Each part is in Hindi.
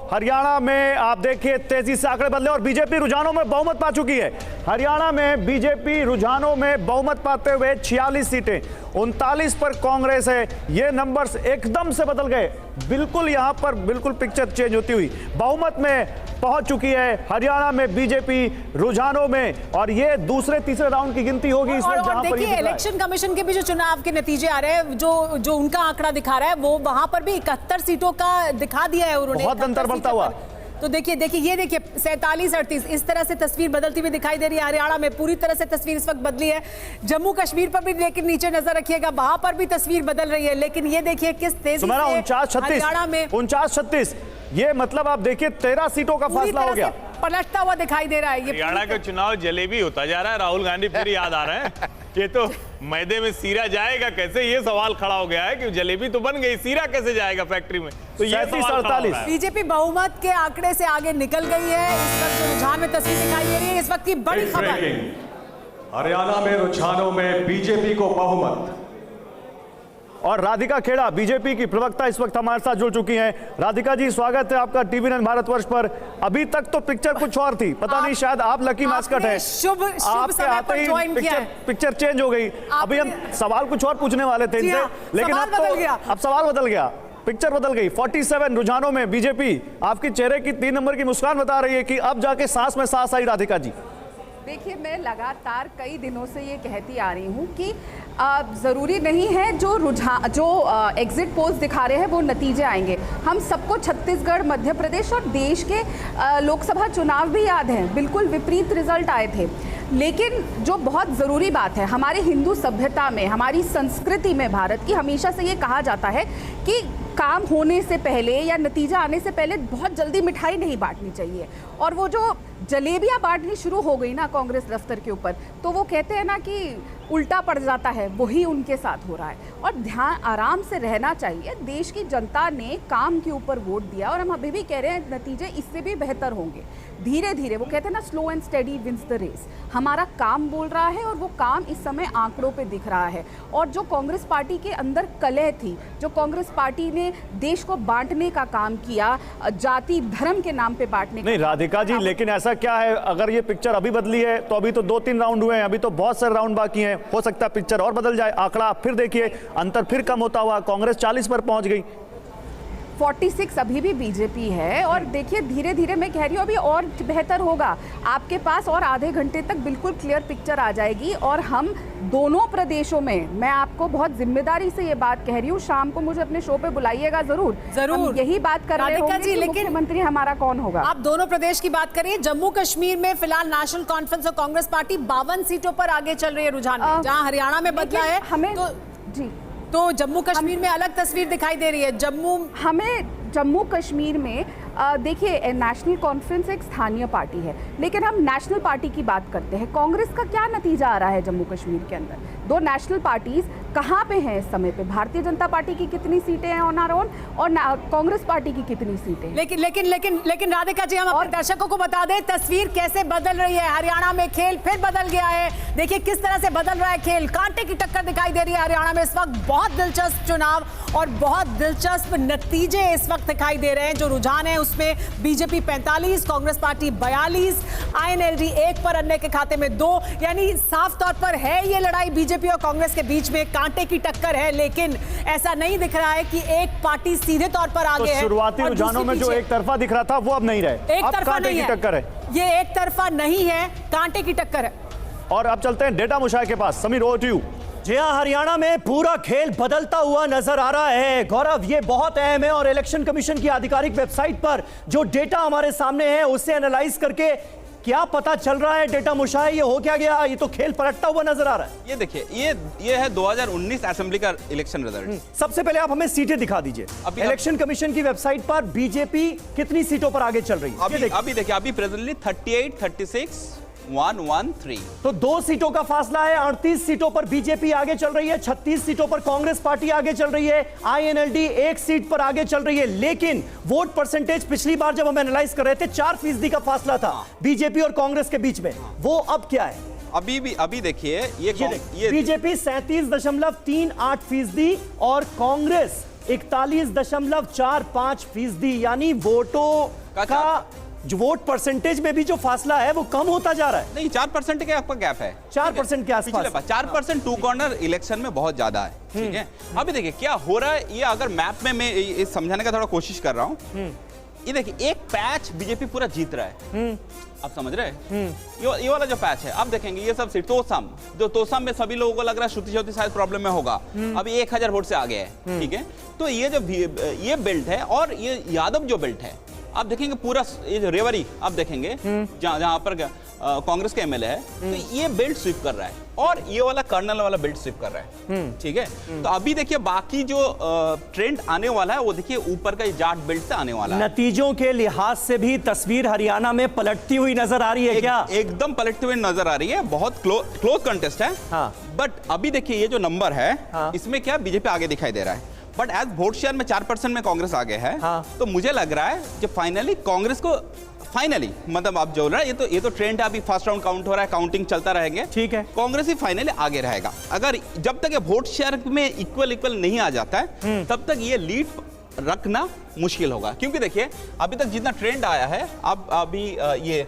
हरियाणा में आप देखिए तेजी से आंकड़े बदले और बीजेपी रुझानों में बहुमत पा चुकी है। हरियाणा में बीजेपी रुझानों में बहुमत पाते हुए 46 सीटें, 39 पर कांग्रेस है। ये नंबर्स एकदम से बदल गए, बिल्कुल यहां पर बिल्कुल पिक्चर चेंज होती हुई बहुमत में पहुंच चुकी है हरियाणा में बीजेपी रुझानों में। और ये दूसरे तीसरे राउंड की गिनती होगी इसमें, जहां पर देखिए इलेक्शन कमीशन के भी जो चुनाव के नतीजे आ रहे हैं, जो उनका आंकड़ा दिखा रहा है, वो वहां पर भी 71 सीटों का दिखा दिया है उन्होंने, बहुत अंतर बढ़ता हुआ। तो देखिए ये देखिए 47-38 इस तरह से तस्वीर बदलती हुई दिखाई दे रही है। हरियाणा में पूरी तरह से तस्वीर इस वक्त बदली है। जम्मू कश्मीर पर भी लेकिन नीचे नजर रखिएगा, वहां पर भी तस्वीर बदल रही है। लेकिन ये देखिए किस तेजी से हरियाणा में 49-36, ये मतलब आप देखिए 13 सीटों का फासला हो गया, पलटता हुआ दिखाई दे रहा है। हरियाणा का चुनाव जलेबी होता जा रहा है। राहुल गांधी फिर याद आ रहे हैं। ये तो मैदे में सीरा जाएगा कैसे, ये सवाल खड़ा हो गया है कि जलेबी तो बन गई, सीरा कैसे जाएगा फैक्ट्री में। तो ये 37-48 बीजेपी बहुमत के आंकड़े से आगे निकल गई है। इस वक्त जो रुझान में तस्वीर दिखाई दे रही है, इस वक्त की बड़ी खबर, हरियाणा में रुझानों में बीजेपी को बहुमत। और राधिका खेड़ा बीजेपी की प्रवक्ता इस वक्त हमारे साथ जुड़ चुकी हैं। राधिका जी, स्वागत है आपका टीवी 9 भारतवर्ष पर। अभी तक तो पिक्चर कुछ और थी, पता नहीं शायद आप लकी मास्कट है, शुभ आपके आते ही पिक्चर चेंज हो गई। अभी हम सवाल कुछ और पूछने वाले थे इनसे, लेकिन अब सवाल बदल गया, पिक्चर बदल गई। 47 रुझानों में बीजेपी, आपके चेहरे की 3 नंबर की मुस्कान बता रही है कि अब जाके सांस में सांस आई। राधिका जी, देखिए, मैं लगातार कई दिनों से ये कहती आ रही हूँ कि ज़रूरी नहीं है जो एग्जिट पोल्स दिखा रहे हैं वो नतीजे आएंगे। हम सबको छत्तीसगढ़, मध्य प्रदेश और देश के लोकसभा चुनाव भी याद हैं, बिल्कुल विपरीत रिजल्ट आए थे। लेकिन जो बहुत ज़रूरी बात है, हमारे हिंदू सभ्यता में, हमारी संस्कृति में भारत की, हमेशा से ये कहा जाता है कि काम होने से पहले या नतीजा आने से पहले बहुत जल्दी मिठाई नहीं बांटनी चाहिए। और वो जो जलेबियां बांटनी शुरू हो गई ना कांग्रेस दफ्तर के ऊपर, तो वो कहते हैं ना कि उल्टा पड़ जाता है, वही उनके साथ हो रहा है। और ध्यान आराम से रहना चाहिए। देश की जनता ने काम के ऊपर वोट दिया और हम अभी भी कह रहे हैं नतीजे इससे भी बेहतर होंगे। धीरे धीरे, वो कहते हैं ना slow and steady wins the race. हमारा काम बोल रहा है और वो काम इस समय आंकड़ों पे दिख रहा है। और जो कांग्रेस पार्टी के अंदर कलह थी, जो कांग्रेस पार्टी ने देश को बांटने का काम किया, जाति धर्म के नाम पे बांटने का। नहीं राधिका जी, लेकिन ऐसा क्या है, अगर ये पिक्चर अभी बदली है तो अभी तो 2-3 राउंड हुए हैं, अभी तो बहुत सारे राउंड बाकी हैं, हो सकता है पिक्चर और बदल जाए। आंकड़ा फिर देखिए, अंतर फिर कम होता हुआ, कांग्रेस 40 पर पहुंच गई। 46 अभी भी बीजेपी है। और देखिए धीरे धीरे, मैं कह रही हूँ अभी और बेहतर होगा आपके पास, और आधे घंटे तक बिल्कुल क्लियर पिक्चर आ जाएगी। और हम दोनों प्रदेशों में, मैं आपको बहुत जिम्मेदारी से ये बात कह रही हूँ, शाम को मुझे अपने शो पे बुलाइएगा जरूर। हम यही बात कर रहे होंगे कि मुख्यमंत्री हमारा कौन होगा। आप दोनों प्रदेश की बात करिए। जम्मू कश्मीर में फिलहाल नेशनल कॉन्फ्रेंस और कांग्रेस पार्टी 52 सीटों पर आगे चल रही है रुझान में, जहां हरियाणा में बदला है हमें तो जम्मू कश्मीर में अलग तस्वीर दिखाई दे रही है। जम्मू कश्मीर में देखिए, नेशनल कॉन्फ्रेंस एक स्थानीय पार्टी है, लेकिन हम नेशनल पार्टी की बात करते हैं। कांग्रेस का क्या नतीजा आ रहा है जम्मू कश्मीर के अंदर? 2 नेशनल पार्टीज कहाँ पे हैं इस समय पे? भारतीय जनता पार्टी की कितनी सीटें हैं ऑन आवर ओन, और कांग्रेस पार्टी की कितनी सीटें हैं? लेकिन राधिका जी, हम अपने दर्शकों को बता दें तस्वीर कैसे बदल रही है। हरियाणा में खेल फिर बदल गया है। देखिए किस तरह से बदल रहा है खेल, कांटे की टक्कर दिखाई दे रही है हरियाणा में इस वक्त। बहुत दिलचस्प चुनाव और बहुत दिलचस्प नतीजे इस वक्त दिखाई दे रहे हैं। जो रुझान है उसमें बीजेपी 45, कांग्रेस पार्टी 42, आईएनएलडी 1 पर, अन्य के खाते में 2। यानी साफ तौर पर है ये लड़ाई बीजेपी और कांग्रेस के बीच में, कांटे की टक्कर है। लेकिन ऐसा नहीं दिख रहा है कि एक पार्टी सीधे तौर पर आगे है। शुरुआती रुझानों में जो एक तरफा दिख रहा था वो अब नहीं रहे, एक तरफा नहीं है, टक्कर है। ये एक तरफा नहीं है, कांटे की टक्कर है। और अब चलते हैं डेटा मुशाह के पास। Sameer, over to you. जी हाँ, हरियाणा में पूरा खेल बदलता हुआ नजर आ रहा है। गौरव, ये बहुत अहम है और इलेक्शन कमीशन की आधिकारिक वेबसाइट पर जो डेटा हमारे सामने है उसे एनालाइज करके क्या पता चल रहा है डेटा मुशाह, ये हो क्या गया? ये तो खेल पलटता हुआ नजर आ रहा है। ये देखिए, ये है 2019 असेंबली का इलेक्शन रिजल्ट। सबसे पहले आप हमें सीटें दिखा दीजिए। इलेक्शन कमीशन की वेबसाइट पर बीजेपी कितनी सीटों पर आगे चल रही है? अभी देखिए, अभी प्रेजेंटली 38, 36, 113। तो 2 सीटों का फासला है। 38 सीटों पर बीजेपी आगे चल रही है, 36 सीटों पर कांग्रेस पार्टी आगे चल रही है, आईएनएलडी 1 सीट पर आगे चल रही है। लेकिन वोट परसेंटेज पिछली बार जब हम एनालाइज कर रहे थे 4% का फासला था बीजेपी और कांग्रेस के बीच में, वो अब क्या है? अभी देखिए, ये बीजेपी 37.38% और कांग्रेस 41.45%, यानी वोटों का जो वोट परसेंटेज में भी जो फासला है वो कम होता जा रहा है। नहीं, 4% के आपका गैप है, 4% के आसपास। 4% टू कॉर्नर इलेक्शन में बहुत ज्यादा है, ठीक है। अभी देखिए क्या हो रहा है, ये अगर मैप में मैं ये समझाने का थोड़ा कोशिश कर रहा हूँ। ये देखिए एक पैच बीजेपी पूरा जीत रहा है, आप समझ रहे हैं। ये वाला जो पैच है, आप देखेंगे ये सब सीट तोसम में सभी लोगों को लग रहा है श्रुति शायद प्रॉब्लम में होगा, अभी 1000 वोट से आगे है, ठीक है। तो ये जो ये बेल्ट है और ये यादव जो बेल्ट है, आप देखेंगे पूरा ये जो रेवरी आप देखेंगे जहां पर कांग्रेस के एमएलए है, तो ये बेल्ट स्वीप कर रहा है और ये वाला कर्नल वाला बेल्ट स्वीप कर रहा है, ठीक है। तो अभी देखिए बाकी जो ट्रेंड आने वाला है वो देखिए ऊपर का जाट बेल्ट से आने वाला है। नतीजों के लिहाज से भी तस्वीर हरियाणा में पलटती हुई नजर आ रही है क्या? एकदम पलटती हुई नजर आ रही है, बहुत क्लोज कंटेस्ट है। बट अभी देखिए ये जो नंबर है, इसमें क्या बीजेपी आगे दिखाई दे रहा है, बट एज वोट शेयर में 4% में कांग्रेस आगे है। तो मुझे लग रहा है कि फाइनली कांग्रेस को मतलब आप जो रहा है ये तो ट्रेंड है, अभी फर्स्ट राउंड काउंट हो रहा है, काउंटिंग चलता रहेंगे, ठीक है। कांग्रेस ही फाइनली आगे रहेगा। अगर जब तक ये वोट शेयर में इक्वल नहीं आ जाता है तब तक ये लीड रखना मुश्किल होगा, क्योंकि देखिए अभी तक जितना ट्रेंड आया है, अब अभी ये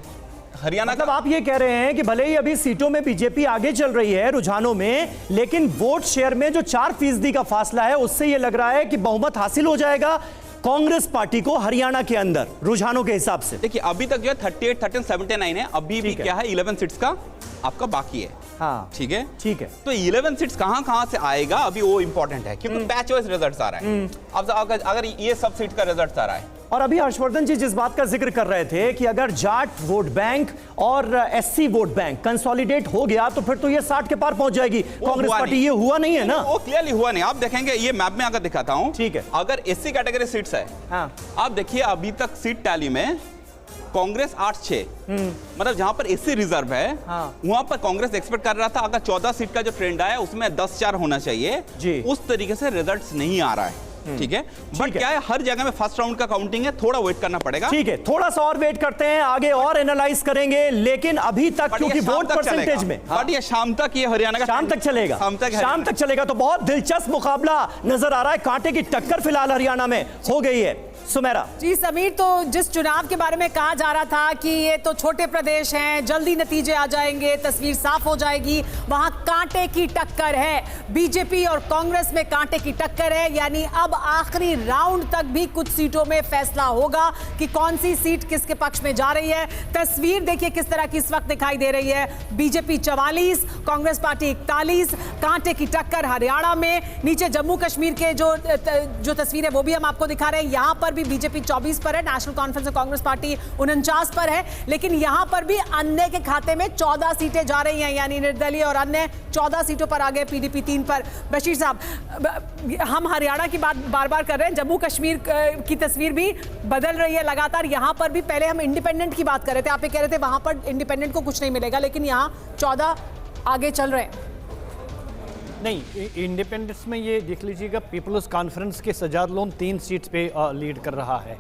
हरियाणा मतलब आप ये कह रहे हैं कि भले ही अभी सीटों में बीजेपी आगे चल रही है रुझानों में, लेकिन वोट शेयर में जो 4% का फासला है उससे ये लग रहा है कि बहुमत हासिल हो जाएगा कांग्रेस पार्टी को हरियाणा के अंदर रुझानों के हिसाब से। देखिए अभी तक जो है 38, 13, 79 है, अभी भी क्या है 11 सीट्स का आपका बाकी है, हाँ ठीक है, ठीक है। तो 11 सीट्स कहां से आएगा अभी वो इंपॉर्टेंट है, क्योंकि पैच वाइज रिजल्ट्स आ रहा है। अब अगर ये सब सीट का रिजल्ट आ रहा है, और अभी हर्षवर्धन जी जिस बात का जिक्र कर रहे थे कि अगर जाट वोट बैंक और एससी वोट बैंक कंसोलिडेट हो गया तो फिर तो ये 60 के पार पहुंच जाएगी कांग्रेस पार्टी। ये हुआ नहीं है ना, वो क्लियरली हुआ नहीं। आप देखेंगे ये मैप में अगर दिखाता हूं, ठीक है। अगर एससी कैटेगरी सीट्स है, आप देखिए अभी तक सीट टैली में कांग्रेस 8-6, मतलब जहां पर एससी रिजर्व है वहां पर कांग्रेस एक्सपेक्ट कर रहा था अगर 14 सीट का जो ट्रेंड आया उसमें 10-4 होना चाहिए, उस तरीके से रिजल्ट्स नहीं आ रहा है, ठीक है। बट क्या है, हर जगह में फर्स्ट राउंड का काउंटिंग है, थोड़ा वेट करना पड़ेगा, ठीक है। थोड़ा सा और वेट करते हैं, आगे और एनालाइज करेंगे, लेकिन अभी तक क्योंकि वोट परसेंटेज में बट ये शाम तक ये हरियाणा का शाम तक चलेगा, शाम तक चलेगा। तो बहुत दिलचस्प मुकाबला नजर आ रहा है, कांटे की टक्कर फिलहाल हरियाणा में हो गई है। सुमेरा जी समीर, तो जिस चुनाव के बारे में कहा जा रहा था कि ये तो छोटे प्रदेश हैं, जल्दी नतीजे आ जाएंगे, तस्वीर साफ हो जाएगी, वहां कांटे की टक्कर है, बीजेपी और कांग्रेस में कांटे की टक्कर है। यानी अब आखिरी राउंड तक भी कुछ सीटों में फैसला होगा कि कौन सी सीट किसके पक्ष में जा रही है। तस्वीर देखिए किस तरह की इस वक्त दिखाई दे रही है, बीजेपी 44, कांग्रेस पार्टी 41, कांटे की टक्कर हरियाणा में। नीचे जम्मू कश्मीर के जो तस्वीर है वो भी हम आपको दिखा रहे हैं, यहां पर भी बीजेपी 24 पर है, national conference of Congress party 49 पर है, लेकिन यहां पर भी अन्य के खाते में 14 सीटें जा रही हैं, यानी निर्दलीय और अन्य 14 सीटों पर आ गए, पीडीपी 3 पर। बशीर साहब, हम हरियाणा की बात बार बार कर रहे हैं, जम्मू कश्मीर की तस्वीर भी बदल रही है लगातार। यहां पर भी पहले हम इंडिपेंडेंट की बात कर रहे थे, आप ये कह रहे थे वहां पर इंडिपेंडेंट को कुछ नहीं मिलेगा, लेकिन यहां 14 आगे चल रहे हैं। नहीं, इंडिपेंडेंस में ये देख लीजिएगा, पीपल्स कॉन्फ्रेंस के सजाद लोन 3 सीट्स पे लीड कर रहा है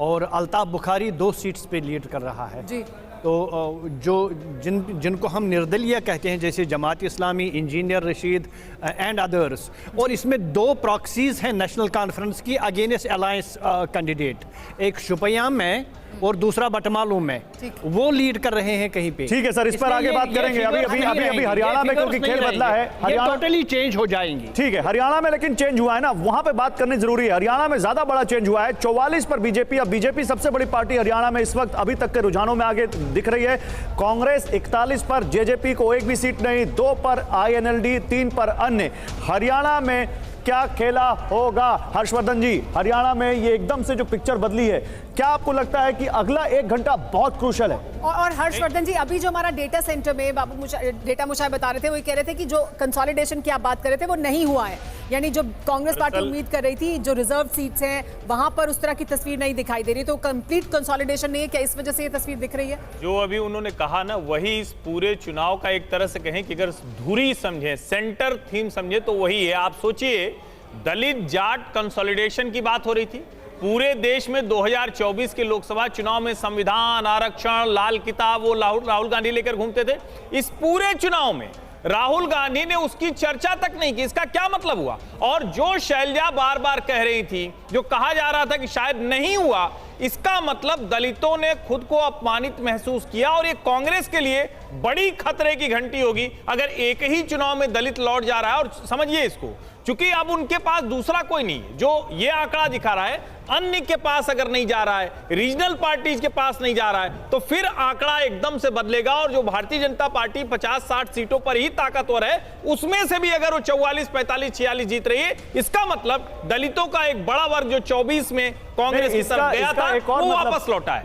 और अल्ताफ बुखारी 2 सीट्स पे लीड कर रहा है जी। तो जो जिनको हम निर्दलीय कहते हैं, जैसे Jamaat Islami, engineer Rashid and others, और इसमें 2 प्रॉक्सीज हैं नेशनल कॉन्फ्रेंस की अगेंस्ट अलायंस कैंडिडेट, एक शुपियां में और दूसरा बटमालू में, वो लीड कर रहे हैं कहीं पे। ठीक है सर, इस पर आगे बात करेंगे। अभी हरियाणा में क्योंकि खेल बदला है, हरियाणा टोटली चेंज हो जाएंगी। ठीक है, हरियाणा में लेकिन चेंज हुआ है ना, वहां पे बात करनी जरूरी है। हरियाणा में ज्यादा बड़ा चेंज हुआ है, 44 पर बीजेपी, अब बीजेपी सबसे बड़ी पार्टी हरियाणा में इस वक्त अभी तक के रुझानों में आगे दिख रही है। कांग्रेस 41 पर, जेजेपी को एक भी सीट नहीं, 2 पर आईएनएलडी, 3 पर अन्य। हरियाणा में क्या खेला होगा हर्षवर्धन जी? हरियाणा में ये एकदम से जो पिक्चर बदली है, क्या आपको लगता है कि अगला 1 घंटा बहुत क्रूशल है? और हर्षवर्धन जी, अभी जो हमारा डेटा सेंटर में बाबू डेटा मुशाह बता रहे थे, वो कह रहे थे कि जो कंसोलिडेशन की आप बात कर रहे थे वो नहीं हुआ है, यानी जो कांग्रेस पार्टी उम्मीद कर रही थी, जो रिजर्व सीट्स हैं वहां पर उस तरह की तस्वीर नहीं दिखाई दे रही, तो कंप्लीट कंसोलिडेशन नहीं है क्या? इस वजह से ये तस्वीर दिख रही है? जो अभी उन्होंने कहा ना, वही इस पूरे चुनाव का एक तरह से कहें कि अगर धुरी समझे, सेंटर थीम समझे तो वही है। आप सोचिए, दलित जाट कंसोलिडेशन की बात हो रही थी पूरे देश में 2024 के लोकसभा चुनाव में, संविधान, आरक्षण, लाल किताब वो राहुल गांधी लेकर घूमते थे। इस पूरे चुनाव में राहुल गांधी ने उसकी चर्चा तक नहीं की। इसका क्या मतलब हुआ? और जो शैलजा बार बार कह रही थी, जो कहा जा रहा था कि शायद नहीं हुआ, इसका मतलब दलितों ने खुद को अपमानित महसूस किया और ये कांग्रेस के लिए बड़ी खतरे की घंटी होगी अगर एक ही चुनाव में दलित लौट जा रहा है। और समझिए इसको, क्योंकि अब उनके पास दूसरा कोई नहीं है। जो ये आंकड़ा दिखा रहा है, अन्य के पास अगर नहीं जा रहा है, रीजनल पार्टीज के पास नहीं जा रहा है, तो फिर आंकड़ा एकदम से बदलेगा। और जो भारतीय जनता पार्टी 50-60 सीटों पर ही ताकतवर है, उसमें से भी अगर वो 44, 45, 46 जीत रही है, इसका मतलब दलितों का एक बड़ा वर्ग जो 24 में कांग्रेस की तरफ गया था, वो वापस लौटा है।